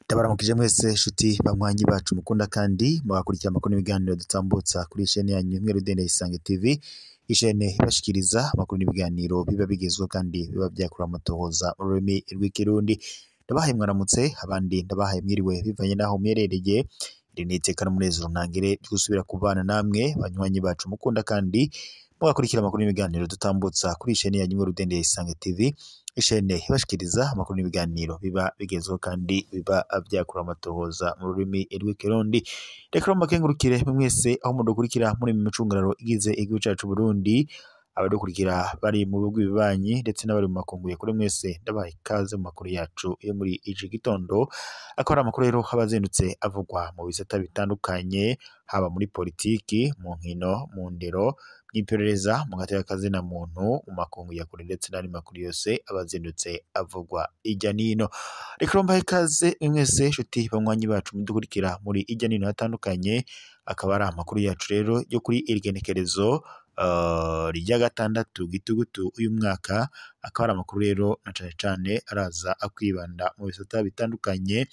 Ndabaramukije mwese shuti banywanyi bacu mukunda kandi mugakurikira amakuru n'ibiganiro dutambutsa kuri ishene yanyu imwe Rudende Isange TV, ishene ibashikiriza amakuru n'ibiganiro biba bigezweho kandi biba vyakura amatohoza mu rurimi rw'ikirundi. Ndabahaye mwaramutse, abandi ndabahaye mwiriwe bivanye naho mwerereye. Iri ni iteka n'umunezero ntangere gusubira kubana namwe banywanyi bacu mukunda kandi mugakurikira amakuru n'ibiganiro dutambutsa kuri ishene yanyu imwe Rudende Isange TV, ishene ibashikiriza amakuru n'ibiganiro biba bigezweho kandi biba vyakura amatohoza mu rurimi rw'ikirundi. Reka mukengurukire mwese aho mudukurikira muri mu micungararo igize igihugu cacu Burundi, abadukurikira bari mu bihugu bibanyi ndetse n'abari mu makungu kuri mwese ndabaha ikaze mu makuru yacu yo muri iki gitondo. Akora amakuru rero abazindutse avugwa mu bisata bitandukanye, haba muri politiki, mu nkino, mu ndero, iperereza, mu gateka kazina muntu, mu makungu ya kure ndetse n'andi makuru yose abazindutse avugwa ijya nino. Reka mbahe ikaze mwese shuti banywanyi bacu mudukurikira muri ijya nino hatandukanye. Akaba ari amakuru yacu rero yo kuri irigenekerezo rya gatandatu gitugutu uyu mwaka. Akaba ari amakuru rero na cane cane araza akwibanda mu bisata bitandukanye.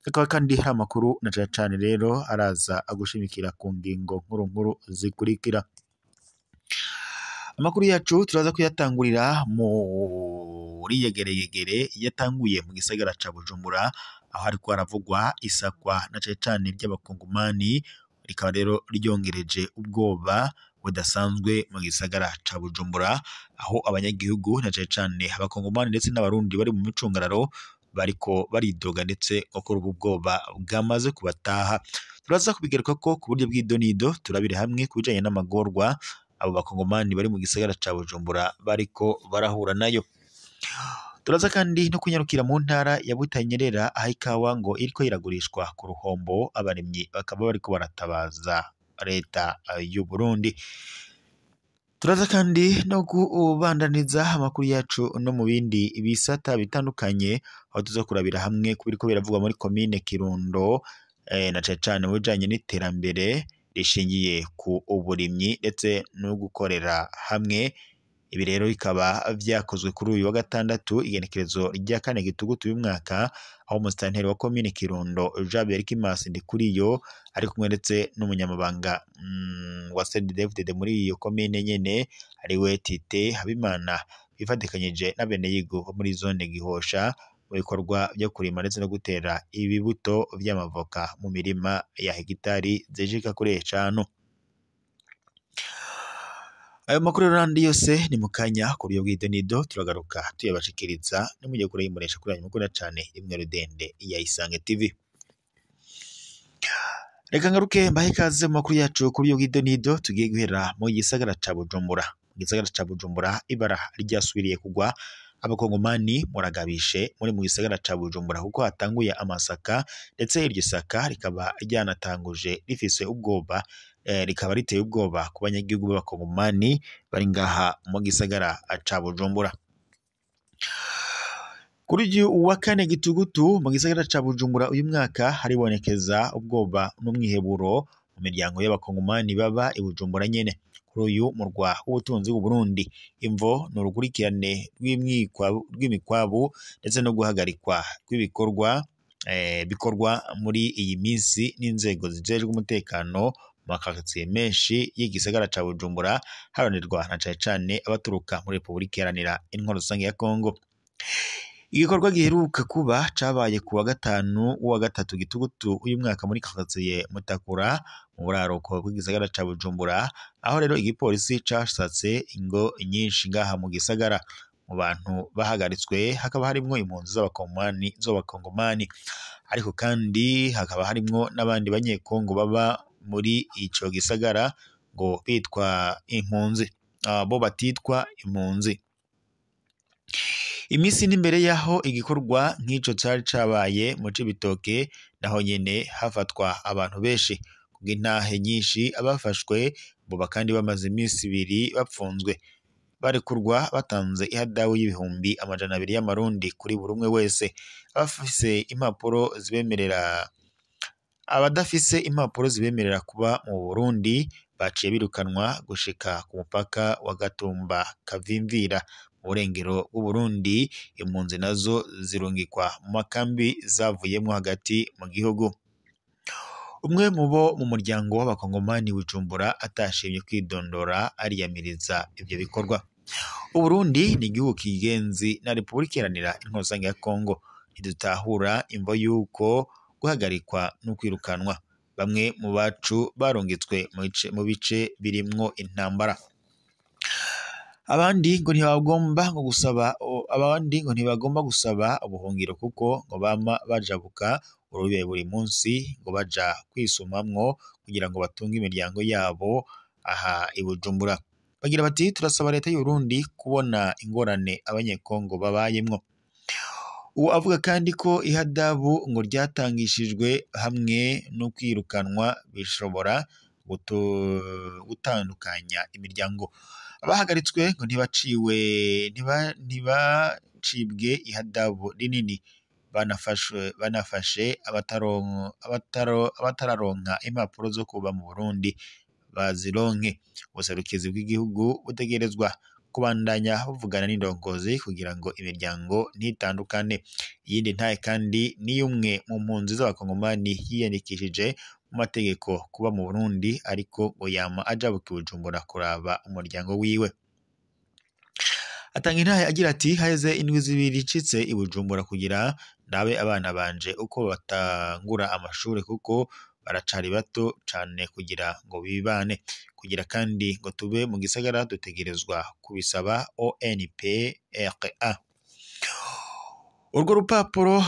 Akaba kandi hari amakuru na cane cane rero araza agushimikira ku ngingo nkuru zikurikira. Amakuru yacu turaza kuyatangurira muri yegereyegere yatanguye mu gisagara ca Bujumbura, aho ariko haravugwa isakwa na cane cane ry'abakongomani, rikaba rero ryongereje ubwoba budasanzwe mu gisagara ca Bujumbura, aho abanyagihugu na cane cane abakongomani ndetse n'abarundi bari mu micungararo bariko baridoga ndetse kuri ubu bwoba bwamaze kubataha. Turaza kubigaruka ko ku buryo bw'idonido, turabire hamwe kubijanye n'amagorwa abo bakongomani bari mu gisagara ca Bujumbura bariko barahura nayo. Turaza kandi no kunyarukira mu ntara ya Butanyerera, aho ikawa ngo iriko iragurishwa ku ruhombo, abaremyi bakaba bariko baratabaza leta y'u Burundi. Turaza kandi no kubandaniza amakuru yacu no mu bindi bisata bitandukanye, aho tuza kurabira hamwe kubiriko biravugwa muri komine Kirundo, na cane cane mu bijanye n'iterambere rishingiye ku uburimyi ndetse no gukorera hamwe. Ibi rero bikaba vyakozwe kuri uyu wa gatandatu igenekerezo rya kane gitugutu uyu mwaka, aho umusitanteri wa komine Kirundo Jean Berkimas Ndikuriyo ari kumwe ndetse n'umunyamabanga wa CNDD-FDD muri iyo komine nyene ariwe Tite Habimana, bifatikanyije n'abenegihugu bo muri zone Gihosha mu bikorwa byo kurima ndetse no gutera ibibuto vy'amavoka mu mirima ya hegitari zishika kuri 5. Ayo makuru randi yose ni mukanya ku buryo bw'idonido, turagaruka tuyabashikiriza no mugiye kure yimuresha kuri anyu mukunda cane imwe Rudende ya Isange TV. Reka ngaruke mbahe ikaze mu makuru yacu ku buryo bw'idonido, tugiye guhera mu gisagara ca Bujumbura. Mu gisagara ca Bujumbura ibara ryasubiriye kugwa, abakongomani muragabishe muri mu gisagara ca Bujumbura kuko hatanguye amasaka, ndetse iryo saka rikaba ryanatanguje rifise ubwoba, rikaba riteye ubwoba ku banyagihugu b'abakongomani bari ngaha mu gisagara ca Bujumbura. Kuri uyu wa kane gitugutu mu gisagara ca Bujumbura uyu mwaka haribonekeza ubwoba n'umwiheburo mu miryango y'abakongomani baba i Bujumbura nyene. Kuri uyu murwa w'ubutunzi bw'u Burundi, imvo ni urukurikirane rw'imikwabu ndetse no guhagarikwa kw'ibikorwa bikorwa muri iyi minsi n'inzego zijejwe umutekano mu makaritsiye menshi y'igisagara ca Bujumbura, haranirwa na cane cane abaturuka muri Repubulika Iharanira Intwaro Rusange ya Kongo. Igikorwa giheruka kuba cabaye ku wa gatanu wa gatatu gitugutu uyu mwaka muri karitsiye Mutakura mu buraruko bw'igisagara ca Bujumbura, aho rero igipolisi casatse ingo nyinshi ngaha mu gisagara. Mu bantu bahagaritswe hakaba harimwo impunzi z'abakongomani, ariko kandi hakaba harimwo n'abandi banyekongo baba muri ico gisagara ngo bitwa impunzi, bo batitwa impunzi. Imisi n'imbere yaho igikorwa nk'ico cari cabaye mu Cibitoke, naho nyene hafatwa abantu benshi kubw'intahe nyinshi. Abafashwe boba kandi bamaze imisi 2 bapfunzwe, barekurwa batanze ihadabu y'ibihumbi 200 y'amarundi kuri buri umwe wese. Abafise impapuro zibemerera Abadafise impapuro zibemerera kuba mu Burundi baciye birukanwa gushika ku mupaka wa Gatumba Kavimvira mu burengero bw'u Burundi. Impunzi nazo zirungikwa mu makambi zavuyemo hagati mu gihugu. Umwe mu bo mu muryango w'abakongomani Bujumbura atashimye kwidondora ariyamiriza ibyo bikorwa. U Burundi ni igihugu kigenzi na Repubulika Iharanira Intwaro ya Kongo. Ntidutahura imvo yuko guhagarikwa no kwirukanwa bamwe mu bacu barungitswe mu bice birimwo intambara. Abandi ngo ntibagomba gusaba ubuhungiro kuko ngo bama bajabuka urubibe buri munsi ngo baja kwisumamwo kugira ngo batunge imiryango yabo aha i Bujumbura. Bagira bati turasaba leta y'u Burundi kubona ingorane abanyekongo babayemwo. Uwo avuga kandi ko ihadabu ngo ryatangishijwe hamwe no kwirukanwa bishobora gutandukanya imiryango. Abahagaritswe ngo ntibacibwe ihadabu rinini, banafashe abatararonka impapuro zo kuba mu Burundi bazironke. Ubuserukizi bw'igihugu butegerezwa kubandanya buvugana n'indongozi kugira ngo imiryango ntitandukane. Iyindi ntaye kandi ni umwe mu mpunzi z'abakongomani yiyandikishije mu mategeko kuba mu Burundi ariko ngo yama ajabuka i Bujumbura kuraba umuryango wiwe. Atanga intahe agira ati haheze indwi zibiri ncitse i Bujumbura kugira ndabe abana banje uko batangura amashuri kuko baracari bato cane kugira ngo bibane. Kugira kandi ngo tube mu gisagara dutegerezwa kubisaba ONPRA. Urwo rupapuro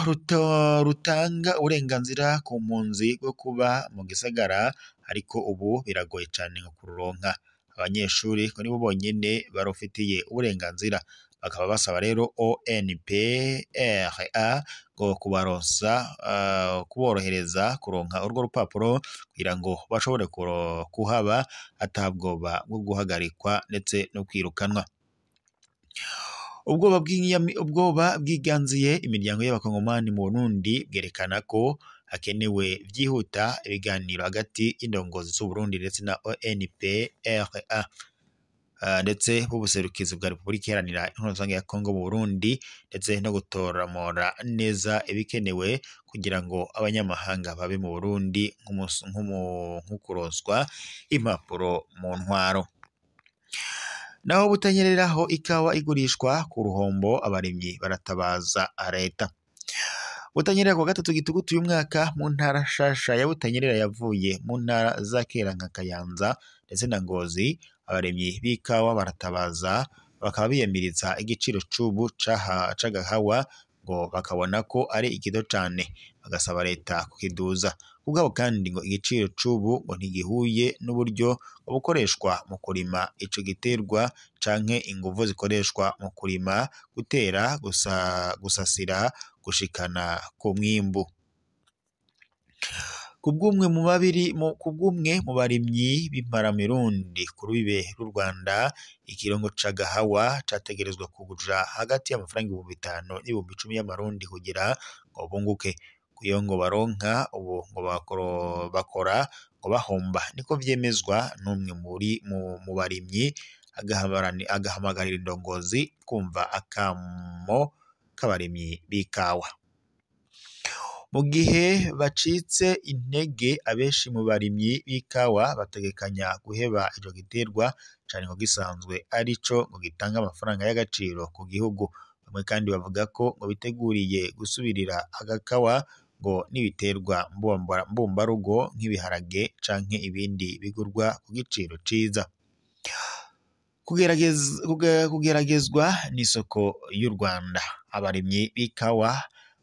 rutanga uburenganzira ku mpunzi bwo kuba mu gisagara, ariko ubu biragoye cane ngo kururonka. Abanyeshuri ko nibo bonyene barufitiye uburenganzira, bakaba basaba rero ONPRA ngo kuborohereza kuronka urwo rupapuro kugira ngo bashobore kuhaba atabwoba bwo guhagarikwa ndetse no kwirukanwa. Ubwoba bwiganziye imiryango y'abakongomani mu Burundi bwerekana ko hakenewe byihuta ibiganiro hagati y'indongozi z'u Burundi ndetse na ONPRA ndetse b'ubuserukizi bwa Repubulika Iharanira Intwaro ya Kongo mu Burundi, ndetse no gutoramora neza ibikenewe kugira ngo abanyamahanga babe mu Burundi nk'ukuronswa impapuro mu ntwaro. Naho butanyereraho ikawa igurishwa ku ruhombo, abarimyi baratabaza leta. Butanyerera ku gatatu gitugutu uyu mwaka mu ntara shasha ya Butanyerera yavuye mu ntara za kera nka Kayanza ndetse na Ngozi. Abaremyi b'ikawa baratabaza bakaba biyamiriza igiciro c'ubu c'agahawa ngo bakabona ko ari ikido cane, bagasaba leta kukiduza. Kubwabo kandi ngo igiciro c'ubu ngo ntigihuye n'uburyo bukoreshwa mu kurima ico giterwa canke inguvu zikoreshwa mu kurima, gutera, gusasira, gushikana ku mwimbu. Kubw'umwe mu barimyi b'imparamirundi ku rubibe rw'u Rwanda, ikirongo c'agahawa categerezwa kuja hagati y'amafaranga 5,000 n'ibihumbi 10 y'amarundi kugira ngo bunguke. Kuyo ngo baronka ubu ngo bakora ngo bahomba, niko vyemezwa n'umwe mu barimyi, agahamagarira indongozi kumva akamo k'abarimyi b'ikawa. Mu gihe bacitse intege, abenshi mu barimyi b'ikawa bategekanya guheba ico giterwa cane ngo gisanzwe arico ngo gitanga amafaranga y'agaciro ku gihugu. Bamwe kandi bavuga ko ngo biteguriye gusubirira agakawa ngo n'ibiterwa mbumbarugo nk'ibiharage canke ibindi bigurwa ku giciro ciza. Kugeragezwa n'isoko y'u Rwanda, abarimyi b'ikawa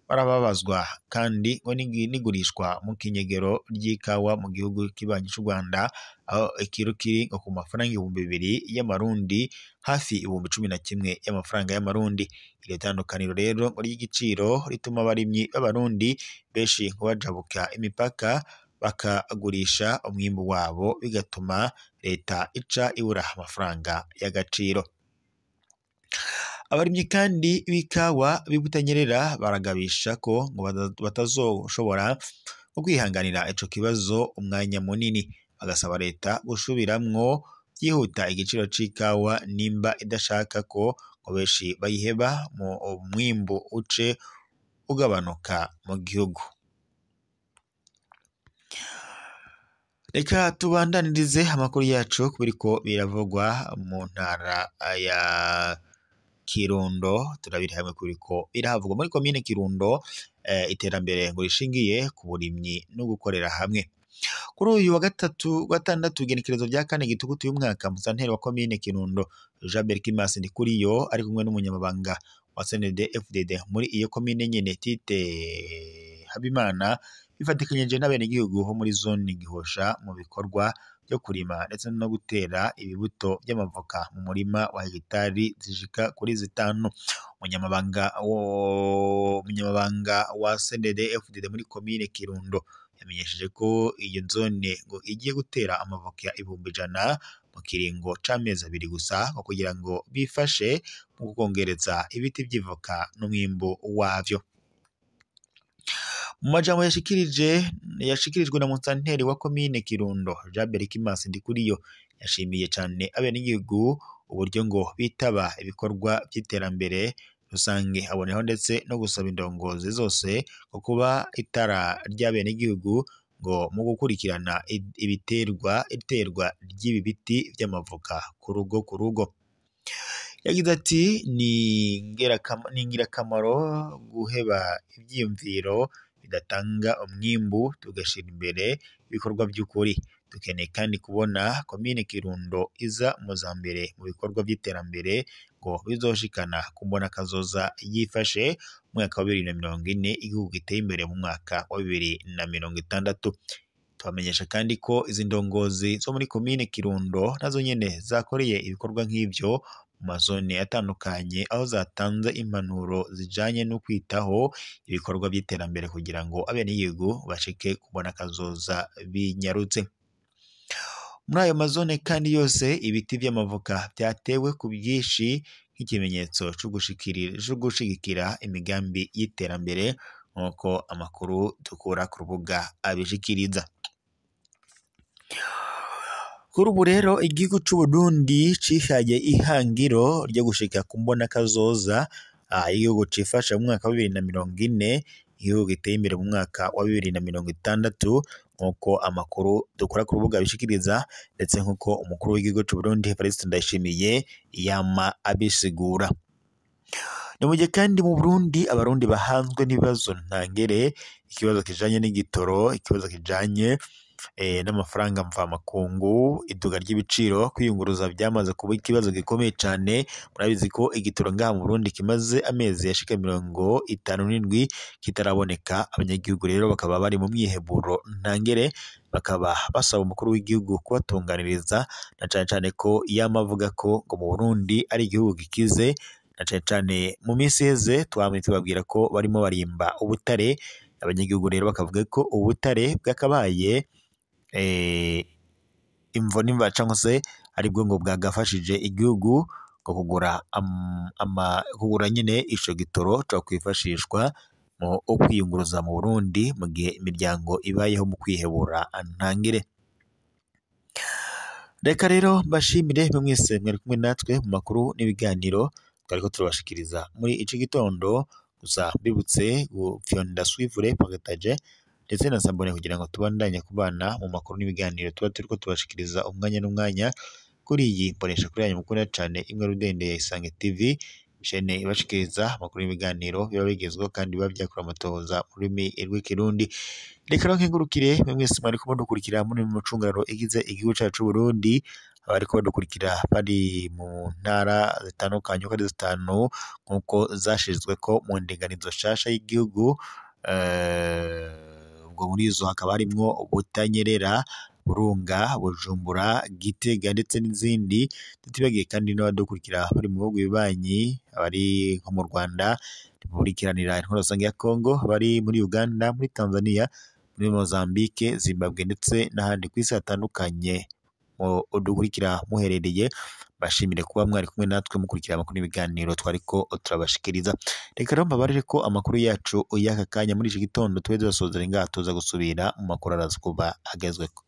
barababazwa kandi ngo n'igurishwa mu kinyegero ry'ikawa mu gihugu kibanyi c'u Rwanda, aho ikiro kiri ngo ku mafaranga 2,000 y'amarundi, hafi 11,000 y'amafaranga y'amarundi. Iri tandukaniro rero ngo ry'igiciro rituma abarimyi b'abarundi benshi ngo bajabuka imipaka bakagurisha umwimbu wabo, bigatuma leta ica ibura amafaranga y'agaciro. Abarimyi kandi b'ikawa b'Ibutanyerera baragabisha ko ngo batazoshobora kwihanganira ico kibazo umwanya munini. bagasaba leta gusubiramwo byihuta igiciro c'ikawa nimba idashaka ko benshi bayiheba mu mwimbu uce ugabanuka mu gihugu. Reka tubandanirize amakuru yacu kubiriko biravugwa mu ntara ya Kirundo. Turabiri hamwe kubiriko birahavugwa muri komine Kirundo, iterambere ngo rishingiye ku burimyi no gukorera hamwe. Kuri uyu wa gatandatu igenekerezo rya 4 Gitugutu y'umwaka, musanteri wa komine Kirundo Jean Berkimas Ndikuriyo ari kumwe n'umunyamabanga wa CNDD FDD muri iyo komine nyene Tite Habimana bifatikanyije n'abenegihugu ho muri zone Gihosha mu bikorwa byo kurima ndetse no gutera ibibuto by'amavoka mu murima wa hegitari zishika kuri 5. Umunyamabanga wa CNDD FDD muri komine Kirundo yamenyesheje ko iyo zone ngo igiye gutera amavoka 100,000 mu kiringo c'amezi 2 gusa kugira ngo bifashe mu kongereza ibiti by'ivoka n'umwimbo wavyo. Mu majambo yashikirijwe na musanteri wa komine Kirundo Jean Berkimas Ndikuriyo, yashimiye cyane abenegihugu uburyo ngo bitaba ibikorwa by'iterambere rusange, aboneho ndetse no gusaba indongozi zose ko kuba itara ry'abenegihugu ngo mu gukurikirana iterwa ry'ibi biti by'amavoka ku rugo. Yagize ati ni ingirakamaro guheba ibyiyumviro bidatanga umwimbu, tugashira imbere ibikorwa by'ukuri. Dukeneye kandi kubona komine Kirundo iza mu za mbere mu bikorwa by'iterambere ngo bizoshikana kumbona kazoza yifashe mu mwaka wa 2040 igihugu giteye imbere mu mwaka wa 2060. Twamenyesha kandi ko izi ndongozi zo muri komine Kirundo nazo nyene zakoreye ibikorwa nk'ivyo mu mazone atandukanye, aho zatanze impanuro zijanye no kwitaho ibikorwa by'iterambere kugira ngo abenegihugu bashike kubona kazoza binyarutse. Muri ayo mazone kandi yose ibiti by'amavoka byatewe ku bwinshi nk'ikimenyetso cyo gushigikira imigambi y'iterambere, nk'uko amakuru dukura ku rubuga abishikiriza. Kuri ubu rero igihugu c'u Burundi cihaye ihangiro ryo gushika ku mbona kazoza igihugu cifasha mu mwaka wa 2040, igihugu giteye imbere mu mwaka wa 2060, nk'uko amakuru dukora ku rubuga bishikiriza ndetse nk'uko umukuru w'igihugu c'u Burundi Evariste Ndayishimiye yama abisigura. Ni mu gihe kandi mu Burundi abarundi bahanzwe n'ibibazo ntangere, ikibazo kijanye n'igitoro, ikibazo kijanye n'amafaranga mvamakungu, iduga ry'ibiciro, kwiyunguruza byamaze kuba ikibazo gikomeye cyane. Murabizi ko igitoro ngaha mu Burundi kimaze amezi yashika 57 kitaraboneka. Abanyagihugu rero bakaba bari mu myiheburo ntangere, bakaba basaba umukuru w'igihugu kubatunganiriza, na cyane ko yamavuga ko ngo mu Burundi ari igihugu gikize, na cyane mu minsi heze twamwe tubabwira ko barimo barimba ubutare. Abanyagihugu rero bakavuga ko ubutare bwakabaye imvo nimba cyangwa se aribwo ngo bwagafashije igihugu ngo kugura nyine ico gitoro cyo kwifashishwa mu kwiyunguruza mu Burundi mu gihe imiryango ibayeho mu kwihebura ntangire. Reka rero mbashimire mwese mwari kumwe natwe mu makuru n'ibiganiro twariko turabashikiriza muri ico gitondo. Gusa mbibutse gufyonda suivre pagataje ndetse na sabone kugira ngo tubandanye kubana mu makuru n'ibiganiro tuba turiko tubashikiriza umwanya n'umwanya kuri iyi mbonesha kuri yanyu mukunda cyane imwe rudende ya Isange TV, chaîne ibashikiriza amakuru n'ibiganiro biba bigezweho kandi biba byakora amatohoza mu rurimi rw'ikirundi. Reka nkengurukire mwese mwari kumudukurikira muri mucungararo igize igihugu cyacu Burundi, abariko badukurikira bari mu ntara zitandukanye uko ari 5 nk'uko zashizwe ko mu ndinganizo shasha y'igihugu. Ubwo muri izo hakaba harimwo Butanyerera, Burunga, Bujumbura, Gitega ndetse n'izindi. Tutibagiye kandi n'abadukurikira bari mu bihugu bibanyi, abari nko mu Rwanda, Repubulika Iharanira Intwaro Rusange ya Kongo, bari muri Uganda, muri Tanzania, muri Mozambique, Zimbabwe ndetse n'ahandi ku isi hatandukanye udukurikira muherereye. Bashimire kuba mwari kumwe natwe mukurikira amakuru n'ibiganiro twariko turabashikiriza. Reka rero mbabarire ko amakuru yacu y'aka kanya muri iki gitondo tube dusozera ingaha tuza gusubira mu makuru araza kuba agezweko.